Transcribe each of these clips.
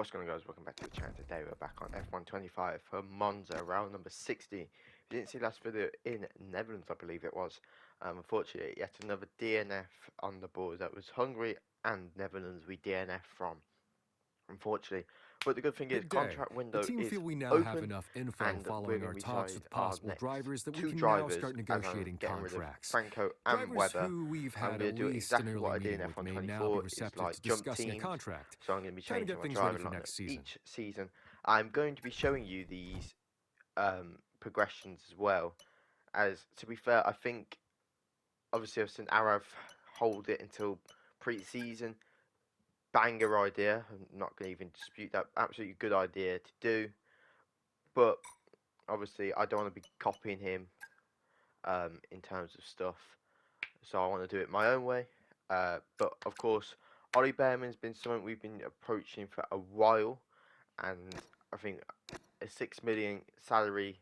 What's going on, guys? Welcome back to the channel. Today we're back on S1R16 for Monza, round number 60. If you didn't see last video in Netherlands, I believe it was, unfortunately yet another DNF on the board. That was Hungary and Netherlands we DNF from, unfortunately. But the good thing is, contract window the team is feel we now have open, enough info and we're following going our to be talks signed with our possible next drivers that we two can now drivers start as I'm negotiating getting rid of contracts. Franco and Drivers Weber. who we've I'm had going at to do least an exactly early what I did meeting in with may now be F124. It's receptive like to jump discussing a teams. contract. So I'm going to be Trying to changing get my things ready driving for lineup next season. each season. I'm going to be showing you these progressions as well. As to be fair, I think obviously I've seen Arav hold it until pre-season. Banger idea. I'm not going to even dispute that. Absolutely good idea to do. But obviously I don't want to be copying him in terms of stuff. So I want to do it my own way. But of course, Ollie Behrman's been something we've been approaching for a while, and I think a 6 million salary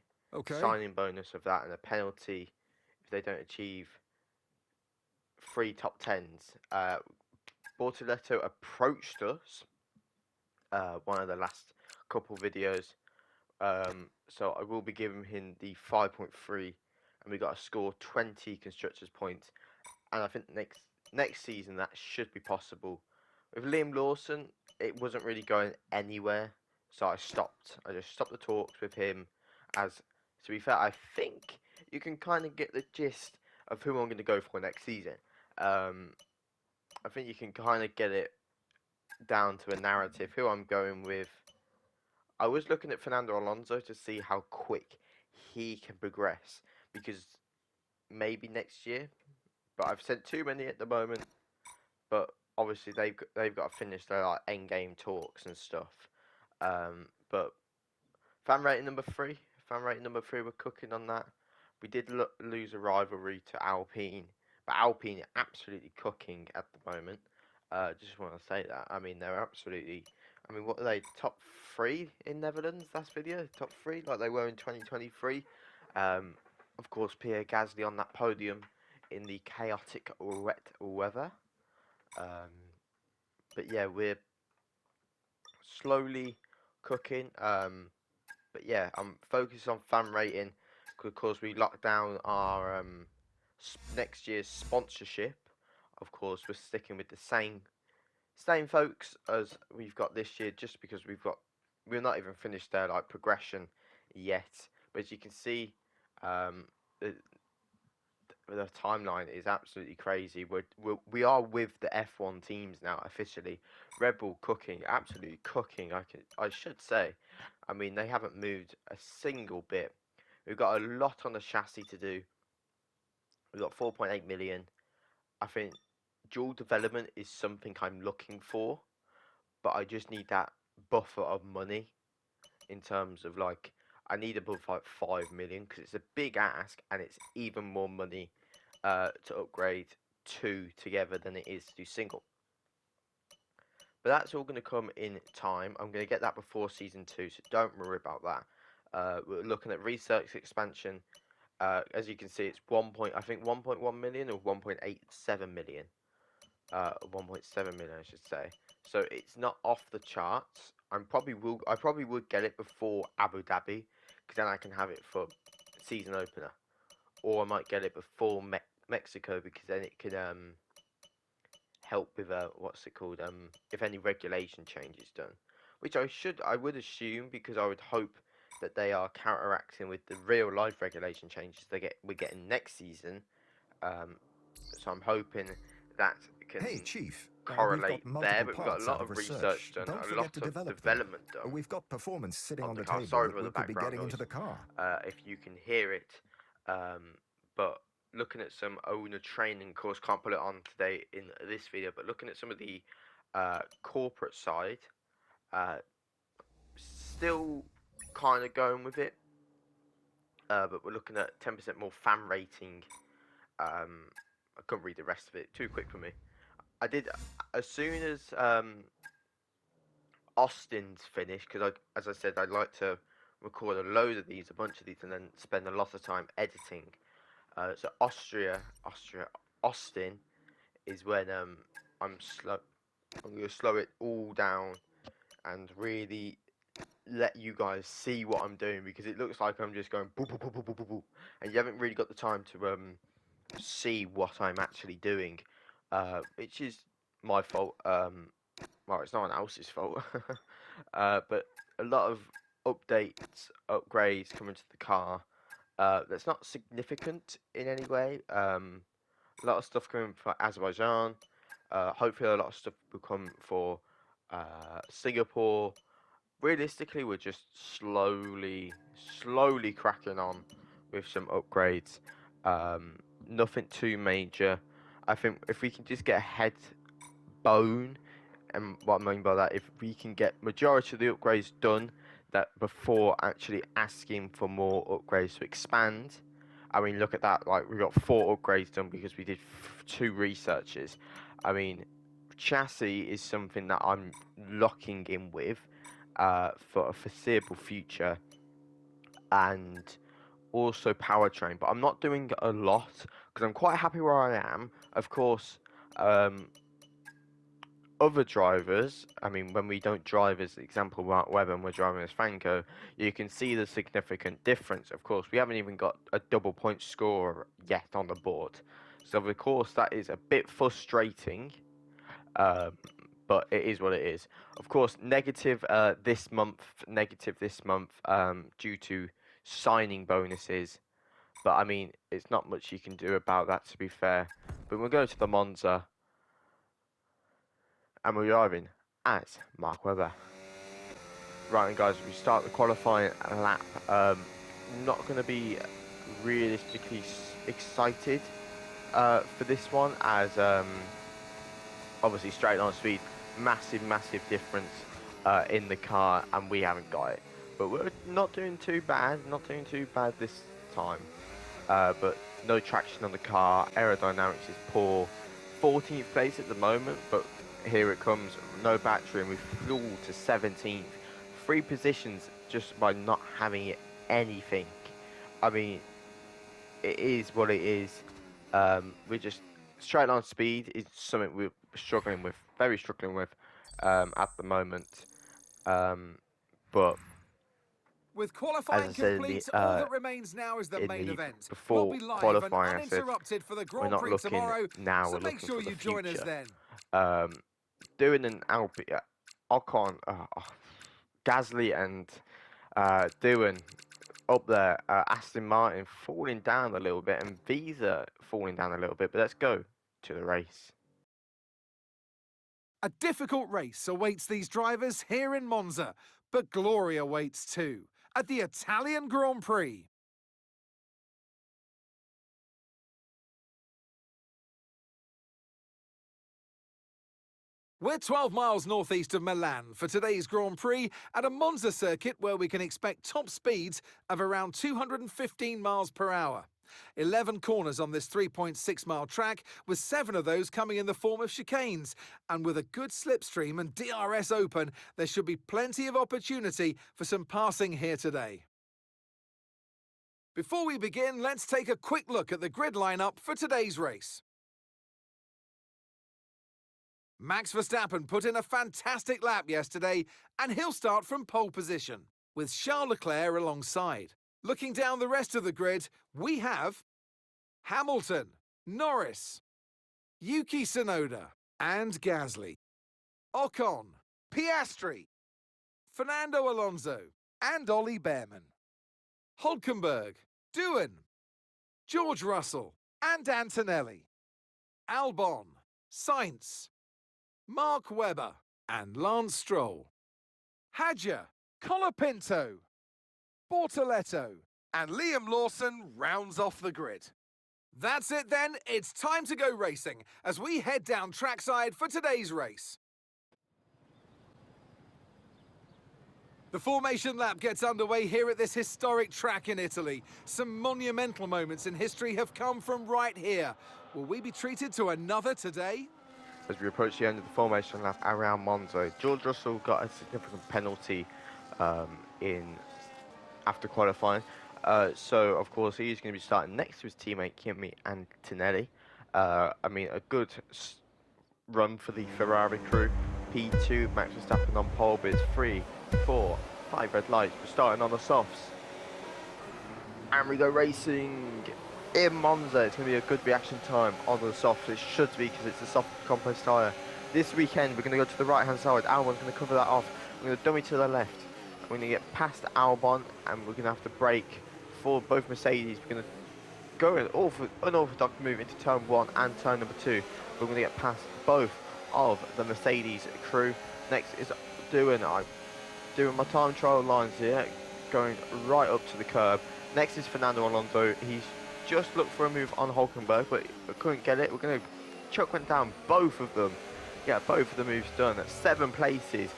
signing bonus of that and a penalty if they don't achieve 3 top 10s. Bortoletto approached us one of the last couple videos, so I will be giving him the 5.3, and we got to score 20 constructors points, and I think next season that should be possible. With Liam Lawson, it wasn't really going anywhere, so I stopped. I just stopped the talks with him. As to be fair, I think you can kind of get the gist of who I'm going to go for next season. I think you can kind of get it down to a narrative who I'm going with. I was looking at Fernando Alonso to see how quick he can progress, because maybe next year, but I've sent too many at the moment. But obviously they've got to finish their like end game talks and stuff. But fan rating number 3, we're cooking on that. We did lose a rivalry to Alpine, but Alpine are absolutely cooking at the moment. Just want to say that. I mean, they're absolutely. I mean, what are they? Top 3 in Netherlands last video? Top 3, like they were in 2023. Of course, Pierre Gasly on that podium in the chaotic wet weather. But yeah, we're slowly cooking. But yeah, I'm focused on fan rating because we locked down our next year's sponsorship. Of course, we're sticking with the same folks as we've got this year, just because we're not even finished their like progression yet. But as you can see, the timeline is absolutely crazy. We are with the F1 teams now officially. Red Bull cooking, absolutely cooking. I should say. I mean, they haven't moved a single bit. We've got a lot on the chassis to do. We've got 4.8 million. I think dual development is something I'm looking for, but I just need that buffer of money in terms of like I need above like 5 million, because it's a big ask and it's even more money to upgrade 2 together than it is to do single. But that's all going to come in time. I'm going to get that before season 2, so don't worry about that. We're looking at research expansion. As you can see, it's 1.1 million or 1.87 million. 1.7 million, I should say. So it's not off the charts. I probably would get it before Abu Dhabi, because then I can have it for season opener, or I might get it before Mexico, because then it can help with what's it called, if any regulation change is done, which I would assume, because I would hope that they are counteracting with the real life regulation changes we're getting next season. So I'm hoping that can correlate there, but we've got a lot of research done, a lot of development done. We've got performance sitting on the car. table Sorry that for the we could be background getting noise, into the car. if you can hear it. But looking at some owner training course, can't put it on today in this video, but looking at some of the corporate side, still kind of going with it. But we're looking at 10% more fan rating. I couldn't read the rest of it, too quick for me. I did, as soon as Austin's finished, because as I said, I'd like to record a bunch of these, and then spend a lot of time editing. So Austin is when I'm going to slow it all down and really let you guys see what I'm doing, because it looks like I'm just going boo boo boo boo boo boo boo, and you haven't really got the time to see what I'm actually doing, which is my fault. Well, it's no one else's fault. But a lot of updates, upgrades coming to the car. That's not significant in any way. A lot of stuff coming for Azerbaijan. Hopefully, a lot of stuff will come for Singapore. Realistically, we're just slowly cracking on with some upgrades. Nothing too major. I think if we can just get a head bone, and what I mean by that, if we can get majority of the upgrades done, that before actually asking for more upgrades to expand. I mean, look at that. Like, we got 4 upgrades done because we did 2 researches. I mean, chassis is something that I'm locking in with for a foreseeable future, and also powertrain. But I'm not doing a lot because I'm quite happy where I am. Of course, other drivers, I mean, when we don't drive as example Mark Webber and we're driving as Franco, you can see the significant difference. Of course, we haven't even got a double point score yet on the board. So, of course, that is a bit frustrating, but it is what it is. Of course, negative this month, due to signing bonuses. But, I mean, it's not much you can do about that, to be fair. But we'll go to the Monza, and we're driving as Mark Webber. Right, and guys, we start the qualifying lap. Not going to be realistically excited for this one, as obviously straight line speed, massive difference in the car, and we haven't got it. But we're not doing too bad, this time. But no traction on the car, aerodynamics is poor. 14th place at the moment, but here it comes, no battery, and we fall to 17th. 3 positions just by not having anything. I mean, it is what it is. We're just, straight line speed is something we're struggling with, at the moment. But with qualifying complete, all that remains now is the main event. Before we'll be live qualifying, and uninterrupted for the Grand we're not Prix looking tomorrow. now. So we're make looking sure for you the join future. us then. Doing an Ocon, Gasly and Doohan up there. Aston Martin falling down a little bit, and Visa falling down a little bit. But let's go to the race. A difficult race awaits these drivers here in Monza, but glory awaits too at the Italian Grand Prix. We're 12 miles northeast of Milan for today's Grand Prix at a Monza circuit where we can expect top speeds of around 215 miles per hour. 11 corners on this 3.6 mile track, with 7 of those coming in the form of chicanes. And with a good slipstream and DRS open, there should be plenty of opportunity for some passing here today. Before we begin, let's take a quick look at the grid lineup for today's race. Max Verstappen put in a fantastic lap yesterday, and he'll start from pole position, with Charles Leclerc alongside. Looking down the rest of the grid, we have Hamilton, Norris, Yuki Tsunoda, and Gasly, Ocon, Piastri, Fernando Alonso, and Ollie Behrman, Hulkenberg, Doohan, George Russell, and Antonelli, Albon, Sainz, Mark Webber, and Lance Stroll, Hadjar, Colapinto, Bortoletto, and Liam Lawson rounds off the grid. That's it then, it's time to go racing as we head down trackside for today's race. The formation lap gets underway here at this historic track in Italy. Some monumental moments in history have come from right here. Will we be treated to another today? As we approach the end of the formation lap around Monza, George Russell got a significant penalty after qualifying. So, of course, he's going to be starting next to his teammate Kimi Antonelli. I mean, a good run for the Ferrari crew. P2, Max Verstappen on pole, but it's 3, 4, 5 red lights. We're starting on the softs. And we go racing in Monza. It's going to be a good reaction time on the softs. It should be, because it's a soft compost tyre. This weekend, we're going to go to the right-hand side. Albon's going to cover that off. We're going to dummy to the left. We're going to get past Albon, and we're going to have to brake for both Mercedes. We're going to go an unorthodox move into turn 1 and turn number 2. We're going to get past both of the Mercedes crew. Next is doing my time trial lines here, going right up to the curb. Next is Fernando Alonso. He's just looked for a move on Hulkenberg, but couldn't get it. We're going to chuck one down both of them. Yeah, both of the moves done at 7 places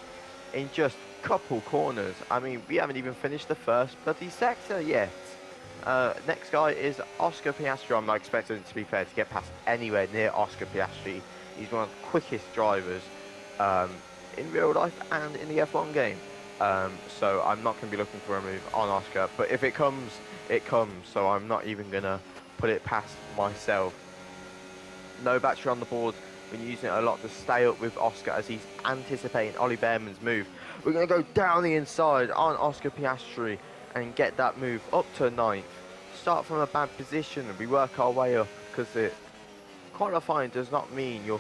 in just a couple corners. I mean, we haven't even finished the first bloody sector yet. Next guy is Oscar Piastri. I'm not expecting it, to be fair, to get past anywhere near Oscar Piastri. He's one of the quickest drivers in real life and in the F1 game. So I'm not going to be looking for a move on Oscar. But if it comes, it comes. So I'm not even going to put it past myself. No battery on the board. Been using it a lot to stay up with Oscar as he's anticipating Ollie Behrman's move. We're going to go down the inside on Oscar Piastri and get that move up to 9th. Start from a bad position and we work our way up, because qualifying does not mean your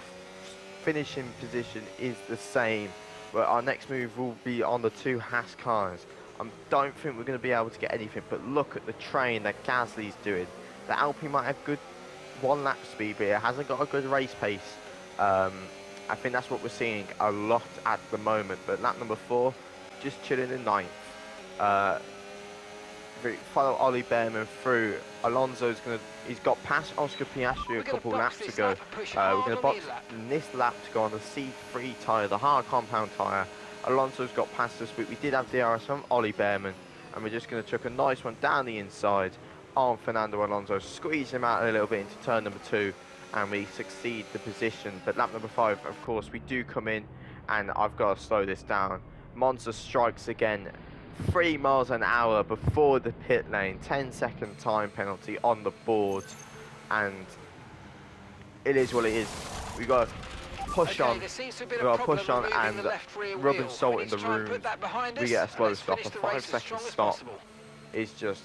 finishing position is the same. But our next move will be on the 2 Haas cars. I don't think we're going to be able to get anything, but look at the train that Gasly's doing. The Alpine might have good 1 lap speed, but it hasn't got a good race pace. I think that's what we're seeing a lot at the moment. But lap number 4, just chilling in 9th. Follow Ollie Behrman through. He's got past Oscar Piastri a couple laps ago. We're going to box in this lap to go on the C3 tyre, the hard compound tyre. Alonso's got past us, but we did have DRS from Ollie Behrman, and we're just going to chuck a nice one down the inside on Fernando Alonso, squeeze him out a little bit into turn number 2, and we succeed the position. But lap number 5, of course, we do come in, and I've got to slow this down. Monza strikes again. 3 miles an hour before the pit lane, 10-second time penalty on the board, and it is what it is. We got to push on. We got to push on and rubbing salt in the room. We get a slow stop. A 5-second stop is just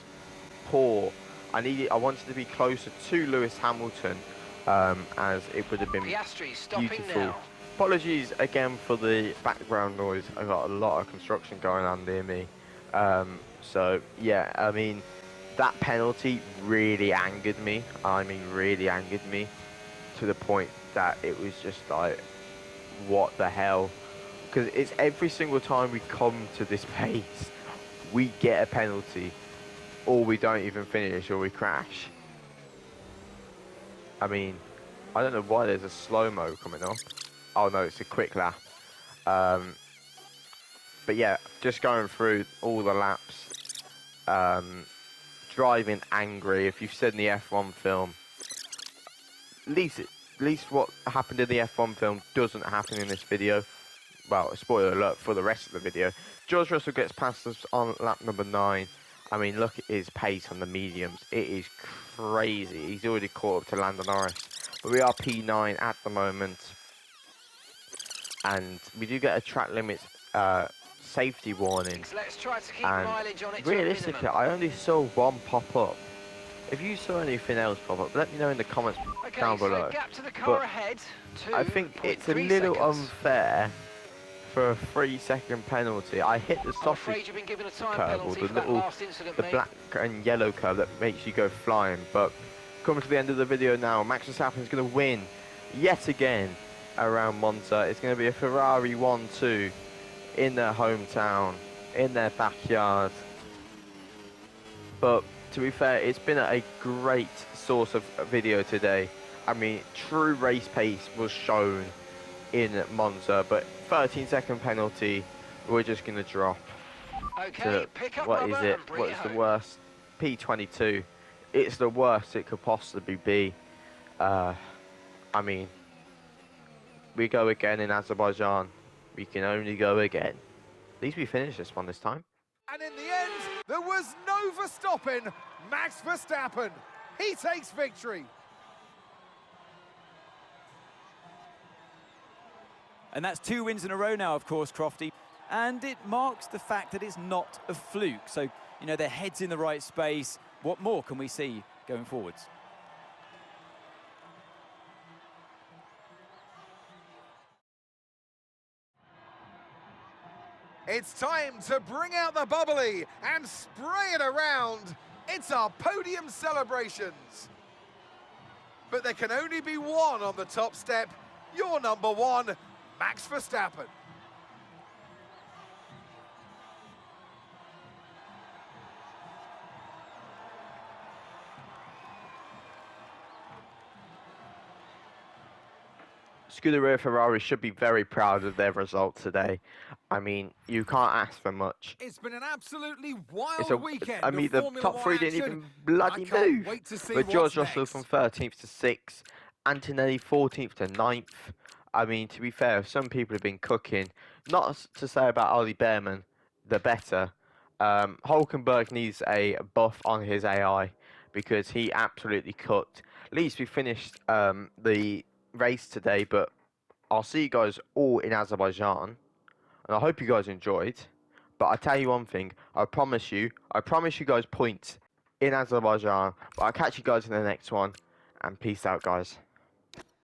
poor. I wanted to be closer to Lewis Hamilton, as it would have been beautiful. Apologies again for the background noise. I got a lot of construction going on near me. So yeah, I mean, that penalty really angered me. I mean, really angered me to the point that it was just like, what the hell? Because it's every single time we come to this pace, we get a penalty, or we don't even finish, or we crash. I mean, I don't know why there's a slow-mo coming up. Oh no, it's a quick lap. But yeah, just going through all the laps, driving angry. If you've seen the F1 film, at least what happened in the F1 film doesn't happen in this video. Well, spoiler alert for the rest of the video. George Russell gets past us on lap number 9. I mean, look at his pace on the mediums. It is crazy. He's already caught up to Lando Norris. But we are P9 at the moment. And we do get a track limit safety warning. Let's try to keep and mileage on it realistically, I only saw 1 pop up. If you saw anything else pop up, let me know in the comments down below. Gap to the car but ahead, I think it's a little unfair for a 3-second penalty. I hit the sausage curve, or the black and yellow curve that makes you go flying. But coming to the end of the video now, Max Verstappen is going to win yet again around Monza. It's going to be a Ferrari 1-2 in their hometown, in their backyard. But to be fair, it's been a great source of video today. I mean, true race pace was shown in Monza, but 13-second penalty, we're just going to drop to, what is it? What is the worst? P22. It's the worst it could possibly be. I mean, we go again in Azerbaijan. We can only go again. At least we finished this one this time. And in the end, there was no Verstappen. Max Verstappen, he takes victory. And that's 2 wins in a row now, of course, Crofty. And it marks the fact that it's not a fluke. So, you know, their head's in the right space. What more can we see going forwards? It's time to bring out the bubbly and spray it around. It's our podium celebrations. But there can only be one on the top step. Your number one, Max Verstappen. Scuderia Ferrari should be very proud of their result today. I mean, you can't ask for much. It's been an absolutely wild It's a, weekend. I mean, of the Formula top One three didn't action. even bloody I can't move. wait to see But what's George Russell next. from 13th to 6th, Antonelli 14th to 9th. I mean, to be fair, some people have been cooking. Not to say about Ollie Behrman, the better. Hulkenberg needs a buff on his AI because he absolutely cooked. At least we finished the race today, but I'll see you guys all in Azerbaijan, and I hope you guys enjoyed. But I tell you one thing, I promise you guys points in Azerbaijan. But I'll catch you guys in the next one, and peace out, guys.